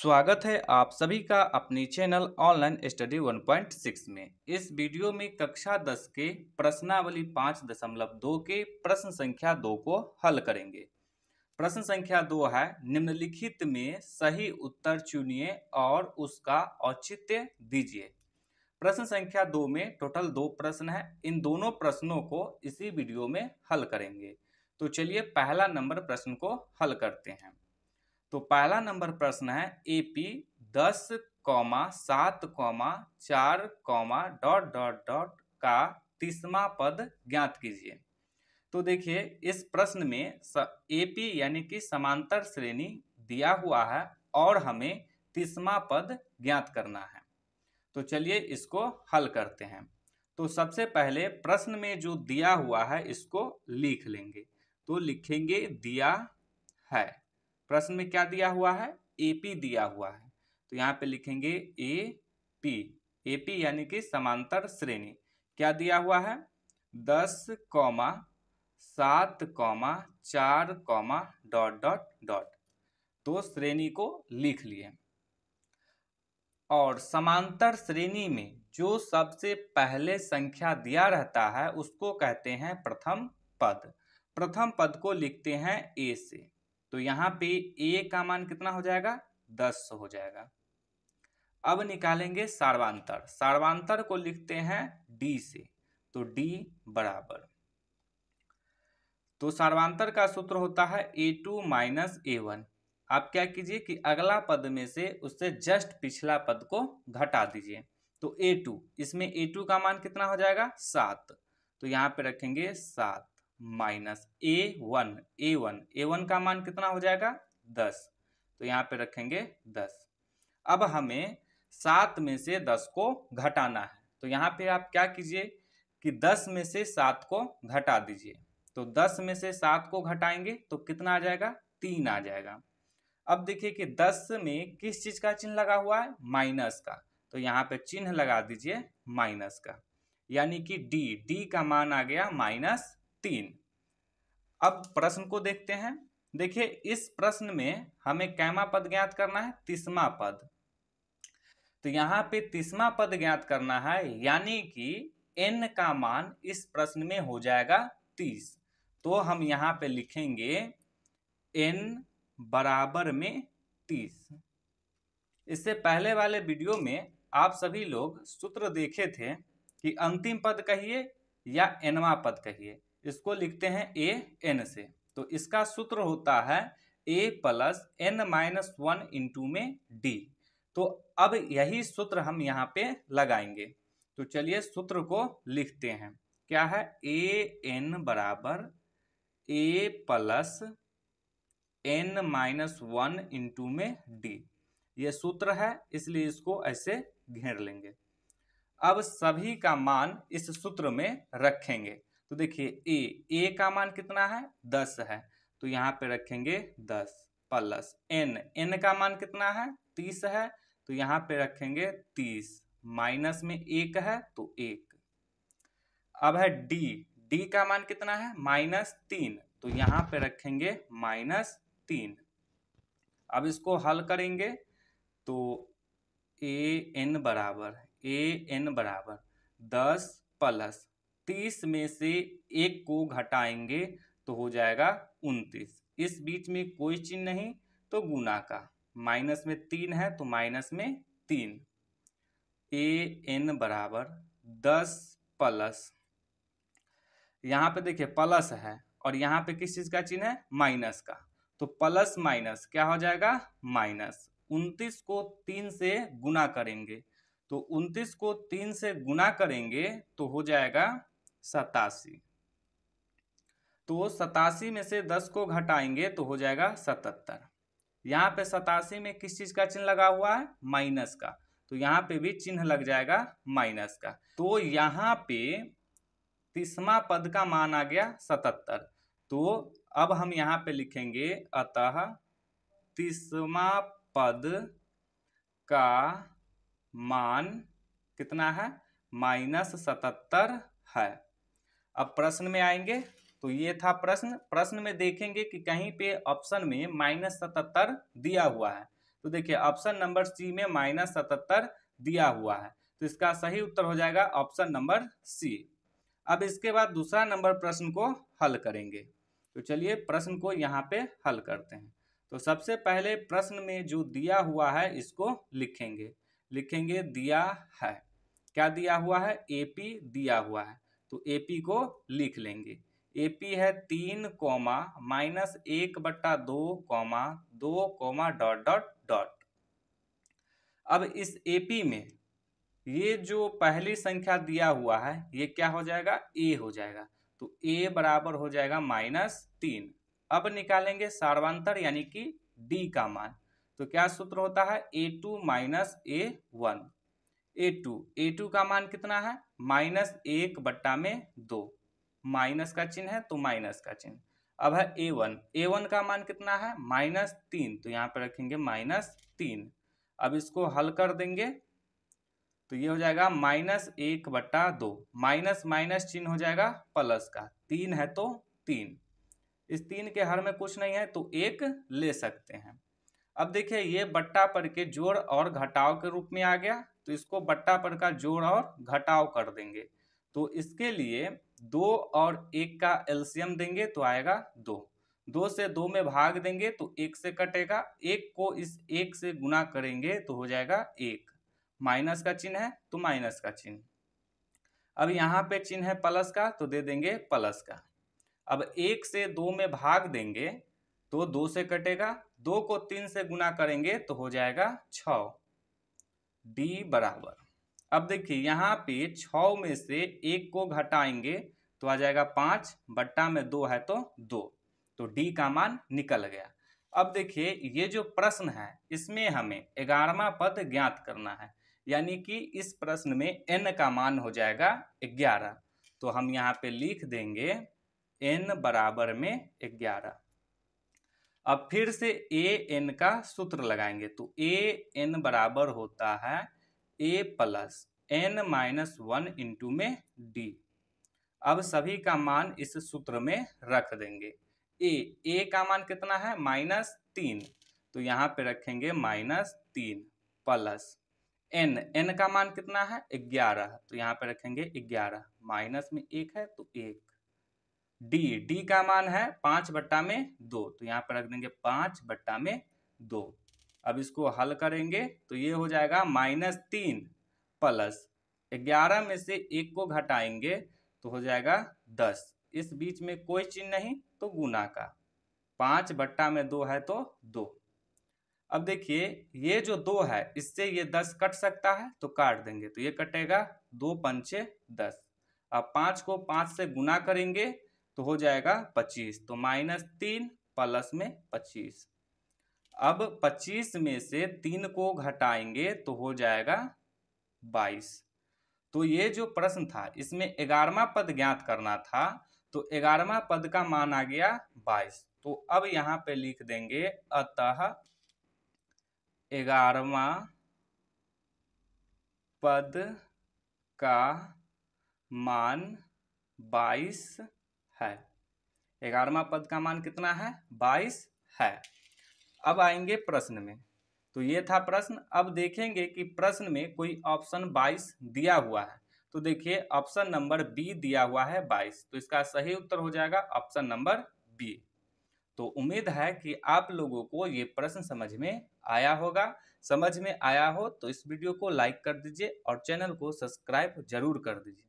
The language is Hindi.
स्वागत है आप सभी का अपनी चैनल ऑनलाइन स्टडी 1.6 में। इस वीडियो में कक्षा 10 के प्रश्नावली 5.2 के प्रश्न संख्या 2 को हल करेंगे। प्रश्न संख्या 2 है, निम्नलिखित में सही उत्तर चुनिए और उसका औचित्य दीजिए। प्रश्न संख्या 2 में टोटल 2 प्रश्न है। इन दोनों प्रश्नों को इसी वीडियो में हल करेंगे। तो चलिए पहला नंबर प्रश्न को हल करते हैं। तो पहला नंबर प्रश्न है, एपी 10, 7, 4, डॉट डॉट डॉट का 30वां पद ज्ञात कीजिए। तो देखिए इस प्रश्न में एपी यानी कि समांतर श्रेणी दिया हुआ है और हमें 30वां पद ज्ञात करना है। तो चलिए इसको हल करते हैं। तो सबसे पहले प्रश्न में जो दिया हुआ है इसको लिख लेंगे। तो लिखेंगे दिया है। प्रश्न में क्या दिया हुआ है? एपी दिया हुआ है। तो यहाँ पे लिखेंगे एपी। एपी यानी कि समांतर श्रेणी। क्या दिया हुआ है? 10, 7, 4, डॉट डॉट डॉट। तो श्रेणी को लिख लिए। और समांतर श्रेणी में जो सबसे पहले संख्या दिया रहता है उसको कहते हैं प्रथम पद। प्रथम पद को लिखते हैं ए से। तो यहाँ पे ए का मान कितना हो जाएगा? 10 हो जाएगा। अब निकालेंगे सार्वांतर। सार्वांतर को लिखते हैं डी से। तो डी बराबर, तो सार्वांतर का सूत्र होता है a2 माइनस a1। आप क्या कीजिए कि अगला पद में से उससे जस्ट पिछला पद को घटा दीजिए। तो a2, इसमें a2 का मान कितना हो जाएगा? 7। तो यहाँ पे रखेंगे 7 माइनस a1 का मान कितना हो जाएगा? 10। तो यहाँ पे रखेंगे 10। अब हमें 7 में से 10 को घटाना है। तो यहाँ पे आप क्या कीजिए कि 10 में से 7 को घटा दीजिए। तो 10 में से 7 को घटाएंगे तो कितना आ जाएगा? 3 आ जाएगा। अब देखिए कि 10 में किस चीज का चिन्ह लगा हुआ है? माइनस का। तो यहाँ पे चिन्ह लगा दीजिए माइनस का, यानी कि डी का मान आ गया -3। अब प्रश्न को देखते हैं। देखिए इस प्रश्न में हमें कैमा पद ज्ञात करना है? 30वां पद। तो यहाँ पे 30वां पद ज्ञात करना है, यानी कि n का मान इस प्रश्न में हो जाएगा 30। तो हम यहाँ पे लिखेंगे n बराबर में 30। इससे पहले वाले वीडियो में आप सभी लोग सूत्र देखे थे कि अंतिम पद कहिए या nवां पद कहिए। इसको लिखते हैं a n से। तो इसका सूत्र होता है a प्लस n-1 इंटू में d। तो अब यही सूत्र हम यहाँ पे लगाएंगे। तो चलिए सूत्र को लिखते हैं। क्या है? a n बराबर a प्लस n-1 इंटू में d। ये सूत्र है, इसलिए इसको ऐसे घेर लेंगे। अब सभी का मान इस सूत्र में रखेंगे। तो देखिए a का मान कितना है? 10 है। तो यहाँ पे रखेंगे 10 प्लस n का मान कितना है? 30 है। तो यहाँ पे रखेंगे 30, माइनस में 1 है तो 1। अब है डी का मान कितना है? -3। तो यहाँ पे रखेंगे -3। अब इसको हल करेंगे तो ए एन बराबर 10 प्लस 30 में से 1 को घटाएंगे तो हो जाएगा 29। इस बीच में कोई चिन्ह नहीं तो गुना का, माइनस में 3 है तो माइनस में 3। ए एन बराबर 10 प्लस, यहाँ पे देखिए प्लस है और यहाँ पे किस चीज का चिन्ह है? माइनस का। तो प्लस माइनस क्या हो जाएगा? माइनस। 29 को 3 से गुना करेंगे। तो 29 को 3 से गुना करेंगे तो हो जाएगा 87। तो 87 में से 10 को घटाएंगे तो हो जाएगा 77। यहाँ पे 87 में किस चीज का चिन्ह लगा हुआ है? माइनस का। तो यहाँ पे भी चिन्ह लग जाएगा माइनस का। तो यहाँ पे 30वां पद का मान आ गया 77। तो अब हम यहाँ पे लिखेंगे अतः 30वां पद का मान कितना है? -77 है। अब प्रश्न में आएंगे तो ये था प्रश्न। प्रश्न में देखेंगे कि कहीं पे ऑप्शन में -77 दिया हुआ है। तो देखिए ऑप्शन नंबर सी में -77 दिया हुआ है, तो इसका सही उत्तर हो जाएगा ऑप्शन नंबर सी। अब इसके बाद दूसरा नंबर प्रश्न को हल करेंगे। तो चलिए प्रश्न को यहाँ पे हल करते हैं। तो सबसे पहले प्रश्न में जो दिया हुआ है इसको लिखेंगे दिया है। क्या दिया हुआ है? एपी दिया हुआ है, तो एपी को लिख लेंगे। एपी है 3 comma -1/2 comma 2 comma dot dot dot. अब इस एपी में ये जो पहली संख्या दिया हुआ है ये क्या हो जाएगा? ए हो जाएगा, तो ए बराबर हो जाएगा -3। अब निकालेंगे सार्वंतर यानी कि डी का मान। तो क्या सूत्र होता है? A2 - A1। A2 का मान कितना है? -1/2, माइनस का चिन्ह है तो माइनस का चिन्ह। अब है A1 का मान कितना है? -3, तो यहाँ पे रखेंगे -3। अब इसको हल कर देंगे तो ये हो जाएगा -1/2, माइनस माइनस चिन्ह हो जाएगा प्लस का, 3 है तो 3, इस 3 के हर में कुछ नहीं है तो 1 ले सकते हैं। अब देखिए ये बट्टा पर के जोड़ और घटाव के रूप में आ गया, तो इसको बट्टा पर का जोड़ और घटाव कर देंगे। तो इसके लिए 2 और 1 का एलसीएम देंगे तो आएगा 2। 2 से 2 में भाग देंगे तो 1 से कटेगा, 1 को इस 1 से गुना करेंगे तो हो जाएगा 1, माइनस का चिन्ह है तो माइनस का चिन्ह। अब यहाँ पे चिन्ह है प्लस का तो दे देंगे प्लस का। अब 1 से 2 में भाग देंगे तो 2 से कटेगा, 2 को 3 से गुना करेंगे तो हो जाएगा 6। डी बराबर, अब देखिए यहाँ पे 6 में से 1 को घटाएंगे तो आ जाएगा 5, बट्टा में 2 है तो 2, तो डी का मान निकल गया। अब देखिए ये जो प्रश्न है इसमें हमें 11वां पद ज्ञात करना है, यानी कि इस प्रश्न में n का मान हो जाएगा 11। तो हम यहाँ पे लिख देंगे n बराबर में 11। अब फिर से ए एन का सूत्र लगाएंगे तो ए एन बराबर होता है a प्लस n-1 इंटू में डी। अब सभी का मान इस सूत्र में रख देंगे। ए का मान कितना है? -3, तो यहाँ पे रखेंगे -3 प्लस n का मान कितना है? 11, तो यहाँ पे रखेंगे 11, माइनस में 1 है तो 1। डी का मान है 5/2, तो यहाँ पर रख देंगे 5/2। अब इसको हल करेंगे तो ये हो जाएगा -3 प्लस 11 में से 1 को घटाएंगे तो हो जाएगा 10, इस बीच में कोई चिन्ह नहीं तो गुना का, 5/2 है तो 2। अब देखिए ये जो 2 है इससे ये 10 कट सकता है तो काट देंगे, तो ये कटेगा 2 पंचे 10। अब 5 को 5 से गुना करेंगे तो हो जाएगा 25, तो -3 प्लस में 25। अब 25 में से 3 को घटाएंगे तो हो जाएगा 22। तो ये जो प्रश्न था इसमें 11वां पद ज्ञात करना था, तो 11वां पद का मान आ गया 22। तो अब यहाँ पे लिख देंगे अतः 11वां पद का मान 22 है। 11वां पद का मान कितना है? 22 है। अब आएंगे प्रश्न में, तो ये था प्रश्न। अब देखेंगे कि प्रश्न में कोई ऑप्शन 22 दिया हुआ है, तो देखिए ऑप्शन नंबर बी दिया हुआ है 22, तो इसका सही उत्तर हो जाएगा ऑप्शन नंबर बी। तो उम्मीद है कि आप लोगों को ये प्रश्न समझ में आया होगा। समझ में आया हो तो इस वीडियो को लाइक कर दीजिए और चैनल को सब्सक्राइब जरूर कर दीजिए।